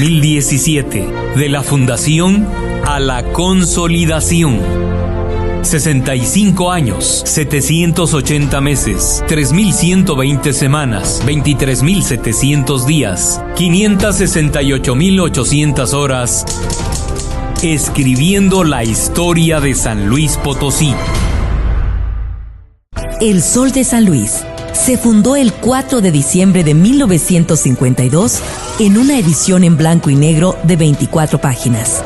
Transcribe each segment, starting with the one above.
2017. De la fundación a la consolidación. 65 años, 780 meses, 3.120 semanas, 23.700 días, 568.800 horas, escribiendo la historia de San Luis Potosí. El Sol de San Luis se fundó el 4 de diciembre de 1952 en una edición en blanco y negro de 24 páginas.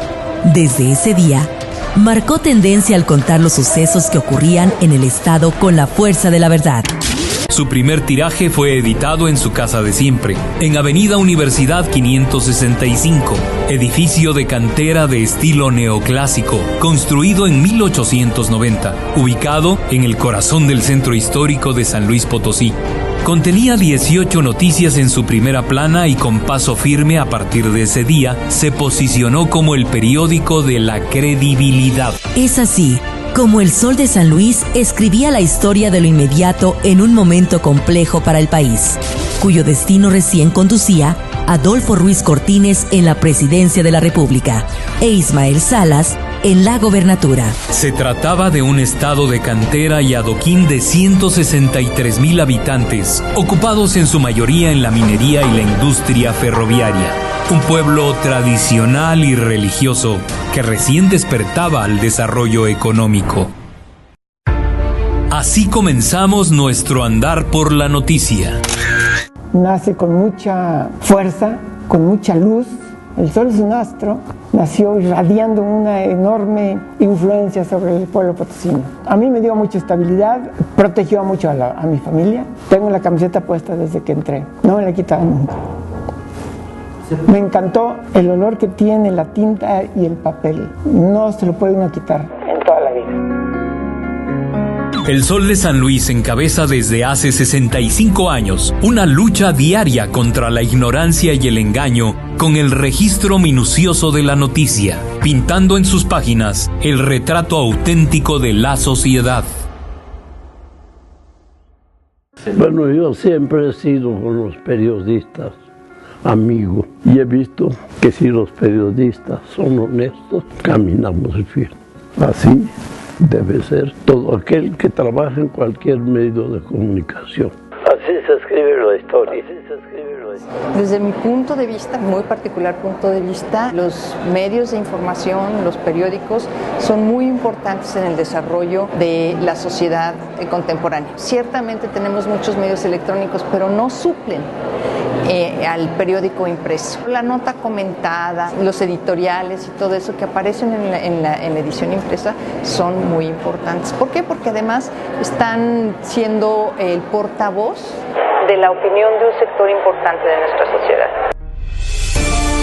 Desde ese día, marcó tendencia al contar los sucesos que ocurrían en el estado con la fuerza de la verdad. Su primer tiraje fue editado en su casa de siempre, en Avenida Universidad 565, edificio de cantera de estilo neoclásico, construido en 1890, ubicado en el corazón del centro histórico de San Luis Potosí. Contenía 18 noticias en su primera plana y con paso firme a partir de ese día se posicionó como el periódico de la credibilidad. Es así como El Sol de San Luis escribía la historia de lo inmediato en un momento complejo para el país, cuyo destino recién conducía Adolfo Ruiz Cortines en la presidencia de la República e Ismael Salas en la gobernatura. Se trataba de un estado de cantera y adoquín de 163,000 habitantes, ocupados en su mayoría en la minería y la industria ferroviaria. Un pueblo tradicional y religioso que recién despertaba al desarrollo económico. Así comenzamos nuestro andar por la noticia. Nace con mucha fuerza, con mucha luz. El sol es un astro, nació irradiando una enorme influencia sobre el pueblo potosino. A mí me dio mucha estabilidad, protegió mucho a mi familia. Tengo la camiseta puesta desde que entré, no me la he quitado nunca. Me encantó el olor que tiene la tinta y el papel. No se lo puede uno quitar en toda la vida. El Sol de San Luis encabeza desde hace 65 años una lucha diaria contra la ignorancia y el engaño con el registro minucioso de la noticia, pintando en sus páginas el retrato auténtico de la sociedad. Bueno, yo siempre he sido con los periodistas amigo y he visto que si los periodistas son honestos, caminamos bien. Así debe ser todo aquel que trabaja en cualquier medio de comunicación. Así se escribe la historia. Desde mi punto de vista, muy particular punto de vista, los medios de información, los periódicos, son muy importantes en el desarrollo de la sociedad contemporánea. Ciertamente tenemos muchos medios electrónicos, pero no suplen al periódico impreso. La nota comentada, los editoriales y todo eso que aparecen en la edición impresa son muy importantes. ¿Por qué? Porque además están siendo el portavoz de la opinión de un sector importante de nuestra sociedad.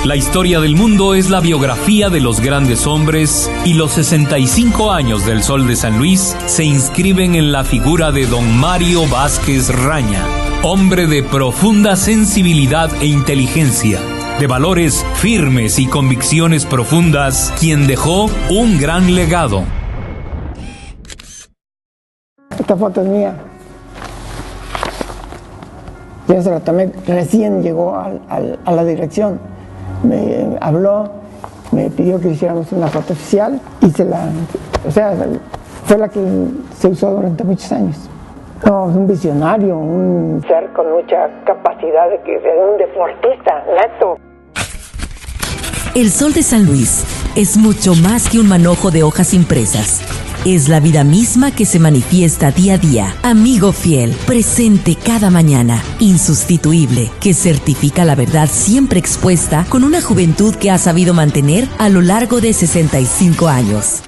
La historia del mundo es la biografía de los grandes hombres y los 65 años del Sol de San Luis se inscriben en la figura de don Mario Vázquez Raña, hombre de profunda sensibilidad e inteligencia, de valores firmes y convicciones profundas, quien dejó un gran legado. Esta foto es mía. Yo se la tomé, recién llegó a la dirección. Me habló, me pidió que hiciéramos una foto oficial y fue la que se usó durante muchos años. No, es un visionario, un ser con mucha capacidad de un deportista neto. El Sol de San Luis es mucho más que un manojo de hojas impresas. Es la vida misma que se manifiesta día a día. Amigo fiel, presente cada mañana, insustituible, que certifica la verdad siempre expuesta con una juventud que ha sabido mantener a lo largo de 65 años.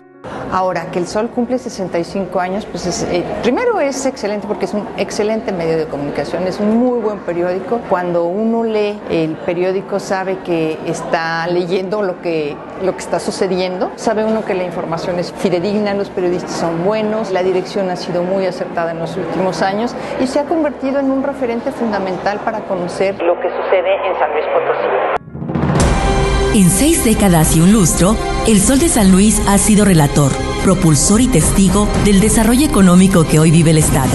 Ahora, que el Sol cumple 65 años, pues primero es excelente porque es un excelente medio de comunicación, es un muy buen periódico. Cuando uno lee el periódico sabe que está leyendo lo que está sucediendo, sabe uno que la información es fidedigna, los periodistas son buenos, la dirección ha sido muy acertada en los últimos años y se ha convertido en un referente fundamental para conocer lo que sucede en San Luis Potosí. En 6 décadas y un lustro, El Sol de San Luis ha sido relator, propulsor y testigo del desarrollo económico que hoy vive el Estado.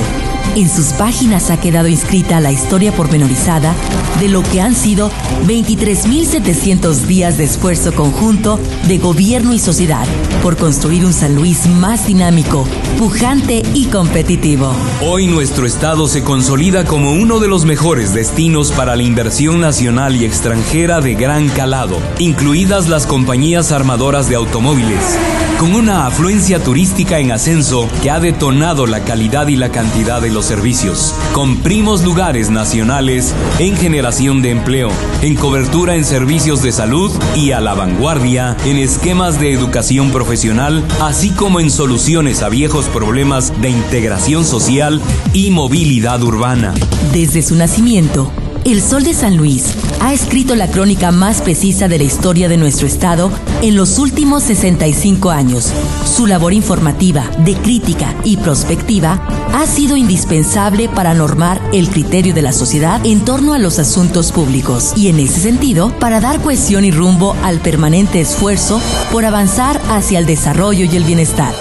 En sus páginas ha quedado inscrita la historia pormenorizada de lo que han sido 23.700 días de esfuerzo conjunto de gobierno y sociedad por construir un San Luis más dinámico, pujante y competitivo. Hoy nuestro estado se consolida como uno de los mejores destinos para la inversión nacional y extranjera de gran calado, incluidas las compañías armadoras de automóviles, con una afluencia turística en ascenso que ha detonado la calidad y la cantidad de los servicios, con primos lugares nacionales en generación de empleo, en cobertura en servicios de salud y a la vanguardia en esquemas de educación profesional, así como en soluciones a viejos problemas de integración social y movilidad urbana. Desde su nacimiento, El Sol de San Luis ha escrito la crónica más precisa de la historia de nuestro estado en los últimos 65 años. Su labor informativa, de crítica y prospectiva ha sido indispensable para normar el criterio de la sociedad en torno a los asuntos públicos y, en ese sentido, para dar cohesión y rumbo al permanente esfuerzo por avanzar hacia el desarrollo y el bienestar.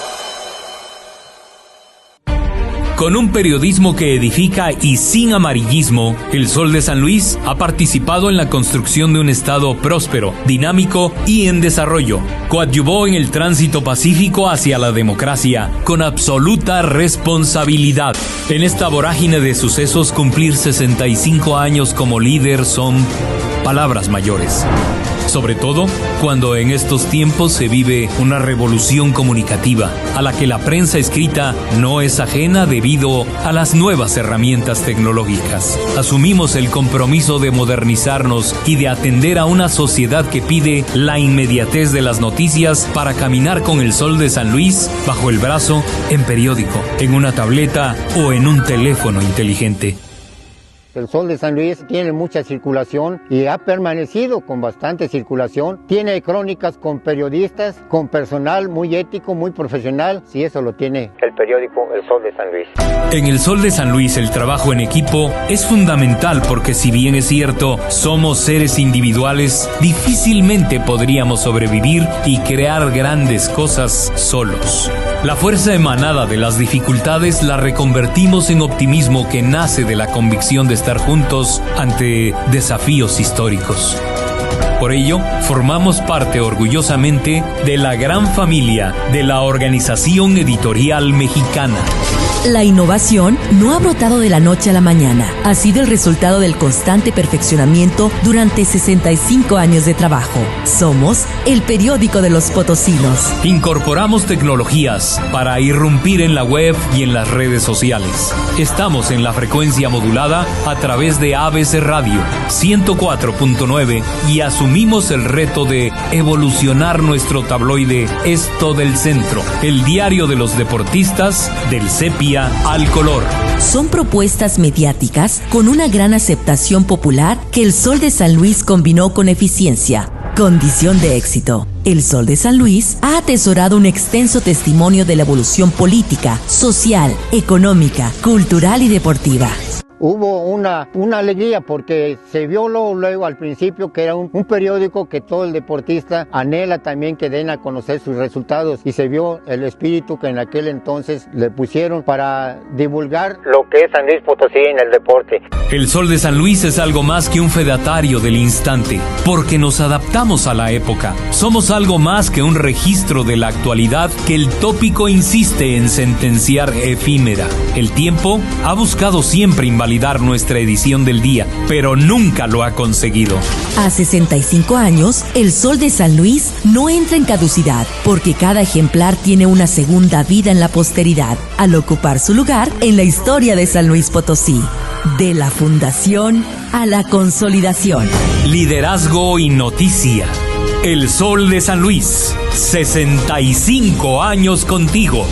Con un periodismo que edifica y sin amarillismo, El Sol de San Luis ha participado en la construcción de un estado próspero, dinámico y en desarrollo. Coadyuvó en el tránsito pacífico hacia la democracia, con absoluta responsabilidad. En esta vorágine de sucesos, cumplir 65 años como líder son palabras mayores. Sobre todo cuando en estos tiempos se vive una revolución comunicativa a la que la prensa escrita no es ajena debido a las nuevas herramientas tecnológicas. Asumimos el compromiso de modernizarnos y de atender a una sociedad que pide la inmediatez de las noticias para caminar con El Sol de San Luis bajo el brazo, en periódico, en una tableta o en un teléfono inteligente. El Sol de San Luis tiene mucha circulación y ha permanecido con bastante circulación. Tiene crónicas con periodistas, con personal muy ético, muy profesional. Si eso lo tiene el periódico El Sol de San Luis. En El Sol de San Luis el trabajo en equipo es fundamental porque, si bien es cierto, somos seres individuales, difícilmente podríamos sobrevivir y crear grandes cosas solos. La fuerza emanada de las dificultades la reconvertimos en optimismo que nace de la convicción de estar juntos ante desafíos históricos. Por ello, formamos parte orgullosamente de la gran familia de la Organización Editorial Mexicana. La innovación no ha brotado de la noche a la mañana. Ha sido el resultado del constante perfeccionamiento durante 65 años de trabajo. Somos el periódico de los potosinos. Incorporamos tecnologías para irrumpir en la web y en las redes sociales. Estamos en la frecuencia modulada a través de ABC Radio 104.9 y asumimos el reto de evolucionar nuestro tabloide Esto del Centro, el diario de los deportistas del sepia al color. Son propuestas mediáticas con una gran aceptación popular que El Sol de San Luis combinó con eficiencia. Condición de éxito. El Sol de San Luis ha atesorado un extenso testimonio de la evolución política, social, económica, cultural y deportiva. Hubo una alegría porque se vio luego al principio que era un periódico que todo el deportista anhela también que den a conocer sus resultados, y se vio el espíritu que en aquel entonces le pusieron para divulgar lo que es San Luis Potosí en el deporte. El Sol de San Luis es algo más que un fedatario del instante, porque nos adaptamos a la época. Somos algo más que un registro de la actualidad que el tópico insiste en sentenciar efímera. El tiempo ha buscado siempre invalidar nuestra edición del día, pero nunca lo ha conseguido. A 65 años, El Sol de San Luis no entra en caducidad, porque cada ejemplar tiene una segunda vida en la posteridad, al ocupar su lugar en la historia de San Luis Potosí. De la fundación a la consolidación. Liderazgo y noticia. El Sol de San Luis, 65 años contigo.